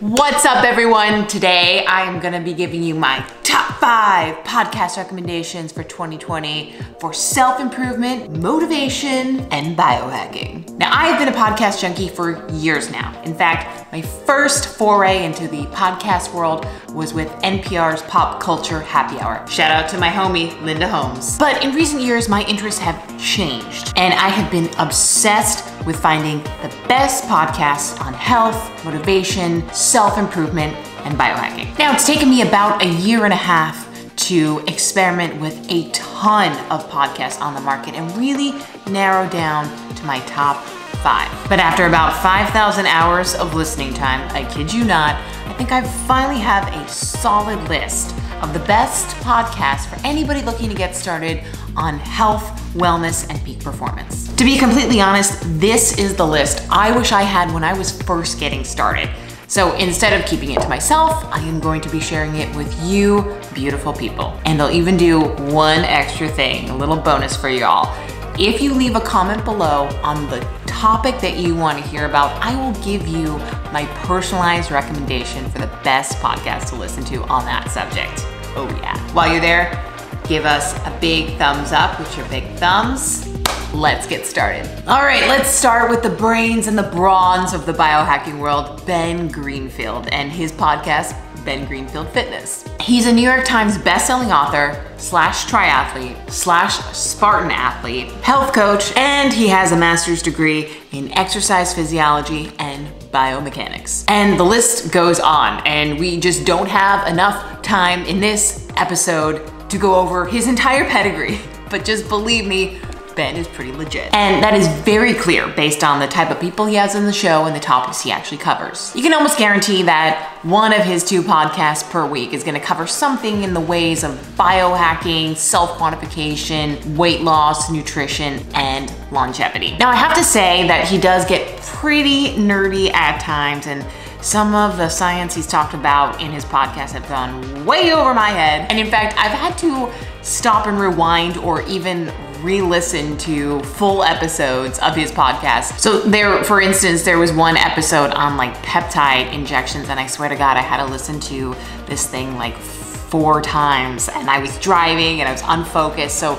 What's up, everyone? Today I am going to be giving you my top 5 podcast recommendations for 2020 for self-improvement, motivation, and biohacking. Now, I have been a podcast junkie for years now. In fact, my first foray into the podcast world was with NPR's Pop Culture Happy Hour. Shout out to my homie, Linda Holmes. But in recent years, my interests have changed, and I have been obsessed with finding the best podcasts on health, motivation, self-improvement, and biohacking. Now, it's taken me about a year and a half to experiment with a ton of podcasts on the market and really narrow down to my top 5. But after about 5,000 hours of listening time, I kid you not, I think I finally have a solid list of the best podcasts for anybody looking to get started on health, wellness, and peak performance. To be completely honest, this is the list I wish I had when I was first getting started. So instead of keeping it to myself, I am going to be sharing it with you beautiful people. And I'll even do one extra thing, a little bonus for y'all. If you leave a comment below on the topic that you want to hear about, I will give you my personalized recommendation for the best podcast to listen to on that subject. Oh yeah. While you're there, give us a big thumbs up with your big thumbs. Let's get started. All right, let's start with the brains and the brawns of the biohacking world, Ben Greenfield, and his podcast, Ben Greenfield Fitness. He's a New York Times bestselling author / triathlete / Spartan athlete, health coach, and he has a master's degree in exercise physiology and biomechanics. And the list goes on, and we just don't have enough time in this episode to go over his entire pedigree. But just believe me, Ben is pretty legit. And that is very clear based on the type of people he has on the show and the topics he actually covers. You can almost guarantee that one of his 2 podcasts per week is gonna cover something in the ways of biohacking, self-quantification, weight loss, nutrition, and longevity. Now, I have to say that he does get pretty nerdy at times, and some of the science he's talked about in his podcast have gone way over my head. And in fact, I've had to stop and rewind or even re-listen to full episodes of his podcast. So there, for instance, there was one episode on like peptide injections, and I swear to God, I had to listen to this thing like 4 times, and I was driving and I was unfocused. So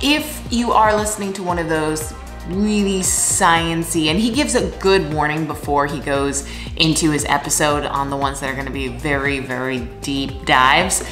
if you are listening to one of those really sciencey, and he gives a good warning before he goes into his episode on the ones that are going to be very, very deep dives,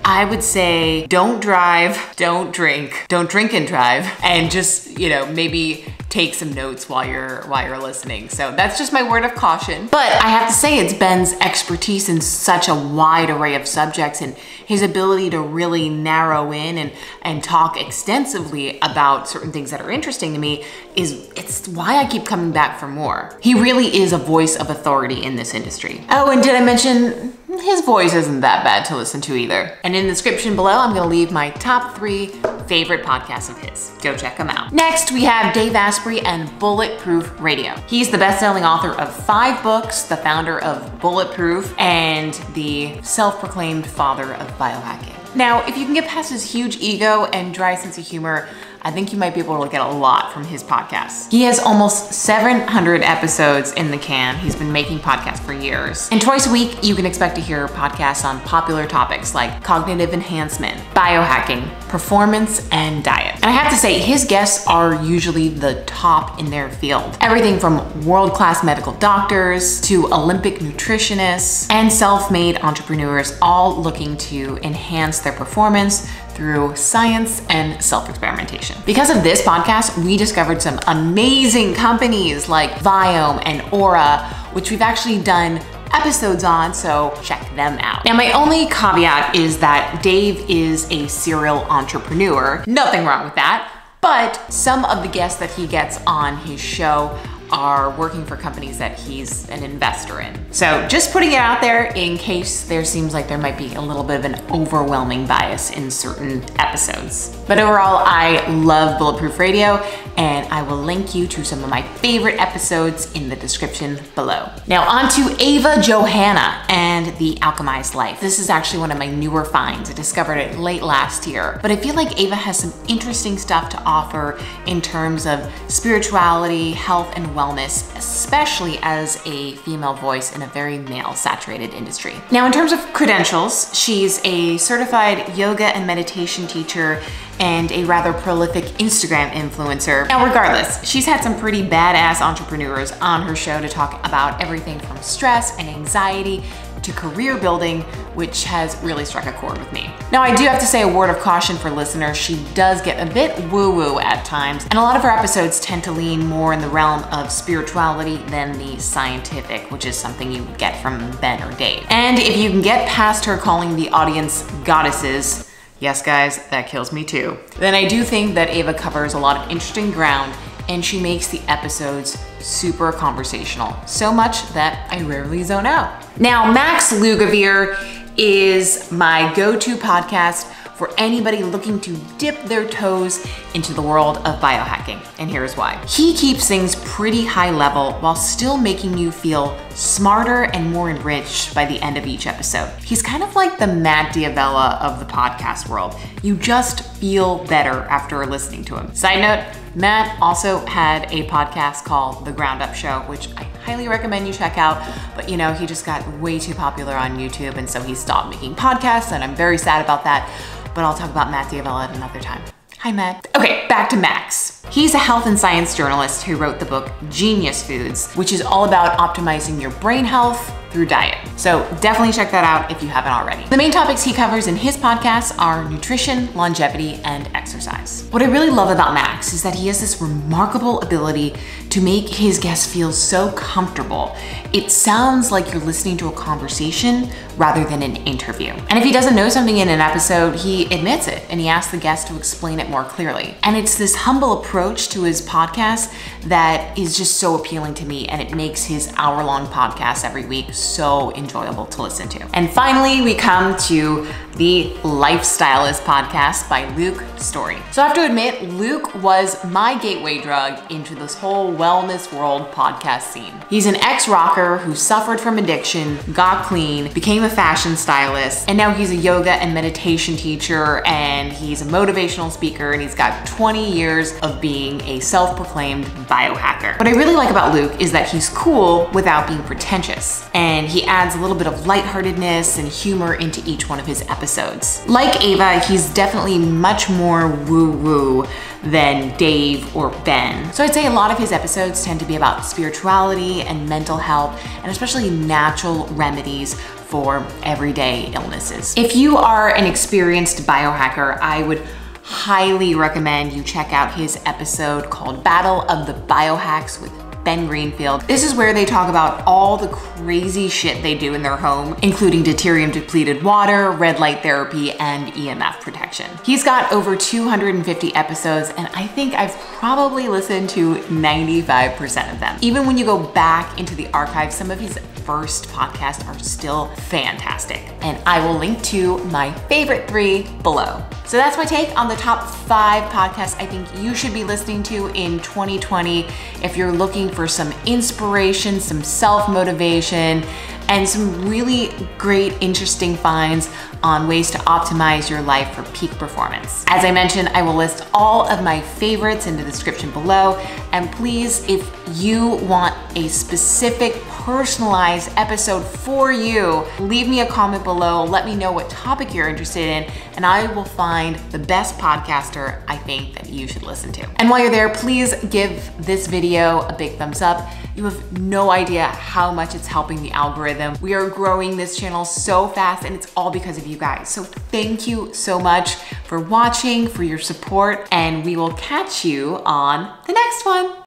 I would say don't drive, don't drink and drive, and just, you know, maybe take some notes while you're listening. So that's just my word of caution. But I have to say, it's Ben's expertise in such a wide array of subjects and his ability to really narrow in and talk extensively about certain things that are interesting to me it's why I keep coming back for more. He really is a voice of authority in this industry. Oh, and did I mention his voice isn't that bad to listen to either. And in the description below, I'm gonna leave my top 3 favorite podcasts of his. Go check them out. Next, we have Dave Asprey and Bulletproof Radio. He's the best-selling author of 5 books, the founder of Bulletproof, and the self-proclaimed father of biohacking. Now, if you can get past his huge ego and dry sense of humor, I think you might be able to get a lot from his podcast. He has almost 700 episodes in the can. He's been making podcasts for years. And twice a week, you can expect to hear podcasts on popular topics like cognitive enhancement, biohacking, performance, and diet. And I have to say, his guests are usually the top in their field. Everything from world-class medical doctors to Olympic nutritionists and self-made entrepreneurs, all looking to enhance their performance through science and self-experimentation. Because of this podcast, we discovered some amazing companies like Viome and Aura, which we've actually done episodes on, so check them out. Now, my only caveat is that Dave is a serial entrepreneur. Nothing wrong with that, but some of the guests that he gets on his show are working for companies that he's an investor in. So just putting it out there in case there seems like there might be a little bit of an overwhelming bias in certain episodes. But overall, I love Bulletproof Radio, and I will link you to some of my favorite episodes in the description below. Now on to Ava Johanna and and The Alchemized Life. This is actually one of my newer finds. I discovered it late last year, but I feel like Ava has some interesting stuff to offer in terms of spirituality, health, and wellness, especially as a female voice in a very male-saturated industry. Now, in terms of credentials, she's a certified yoga and meditation teacher and a rather prolific Instagram influencer. Now, regardless, she's had some pretty badass entrepreneurs on her show to talk about everything from stress and anxiety to career building, which has really struck a chord with me. Now, I do have to say a word of caution for listeners. She does get a bit woo-woo at times, and a lot of her episodes tend to lean more in the realm of spirituality than the scientific, which is something you would get from Ben or Dave. And if you can get past her calling the audience goddesses, yes guys, that kills me too, then I do think that Ava covers a lot of interesting ground, and she makes the episodes super conversational, so much that I rarely zone out. Now, Max Lugavere is my go-to podcast for anybody looking to dip their toes into the world of biohacking, and here's why. He keeps things pretty high level while still making you feel smarter and more enriched by the end of each episode. He's kind of like the Matt D'Avella of the podcast world. You just feel better after listening to him. Side note, Matt also had a podcast called The Ground Up Show, which I highly recommend you check out, but you know, he just got way too popular on YouTube, and so he stopped making podcasts, and I'm very sad about that, but I'll talk about Matt D'Avella at another time. Hi, Matt. Okay, back to Max. He's a health and science journalist who wrote the book Genius Foods, which is all about optimizing your brain health through diet. So definitely check that out if you haven't already. The main topics he covers in his podcasts are nutrition, longevity, and exercise. What I really love about Max is that he has this remarkable ability to make his guests feel so comfortable. It sounds like you're listening to a conversation rather than an interview. And if he doesn't know something in an episode, he admits it and he asks the guest to explain it more clearly. And it's this humble approach to his podcast that is just so appealing to me, and it makes his hour-long podcast every week so enjoyable to listen to. And finally, we come to the Lifestylist podcast by Luke Story. So I have to admit, Luke was my gateway drug into this whole wellness world podcast scene. He's an ex-rocker who suffered from addiction, got clean, became a fashion stylist, and now he's a yoga and meditation teacher, and he's a motivational speaker, and he's got 20 years of being a self-proclaimed biohacker. What I really like about Luke is that he's cool without being pretentious, and he adds a little bit of lightheartedness and humor into each one of his episodes. Like Ava, he's definitely much more woo-woo than Dave or Ben. So I'd say a lot of his episodes tend to be about spirituality and mental health, and especially natural remedies for everyday illnesses. If you are an experienced biohacker, I would highly recommend you check out his episode called Battle of the Biohacks with Ben Greenfield. This is where they talk about all the crazy shit they do in their home, including deuterium depleted water, red light therapy, and EMF protection. He's got over 250 episodes, and I think I've probably listened to 95% of them. Even when you go back into the archives, some of his first podcasts are still fantastic. And I will link to my favorite 3 below. So that's my take on the top 5 podcasts I think you should be listening to in 2020 if you're looking for some inspiration, some self-motivation, and some really great, interesting finds on ways to optimize your life for peak performance. As I mentioned, I will list all of my favorites in the description below. And please, if you want a specific personalized episode for you, leave me a comment below, let me know what topic you're interested in, and I will find the best podcaster I think that you should listen to. And while you're there, please give this video a big thumbs up. You have no idea how much it's helping the algorithm. We are growing this channel so fast, and it's all because of you guys. So thank you so much for watching, for your support, and we will catch you on the next one.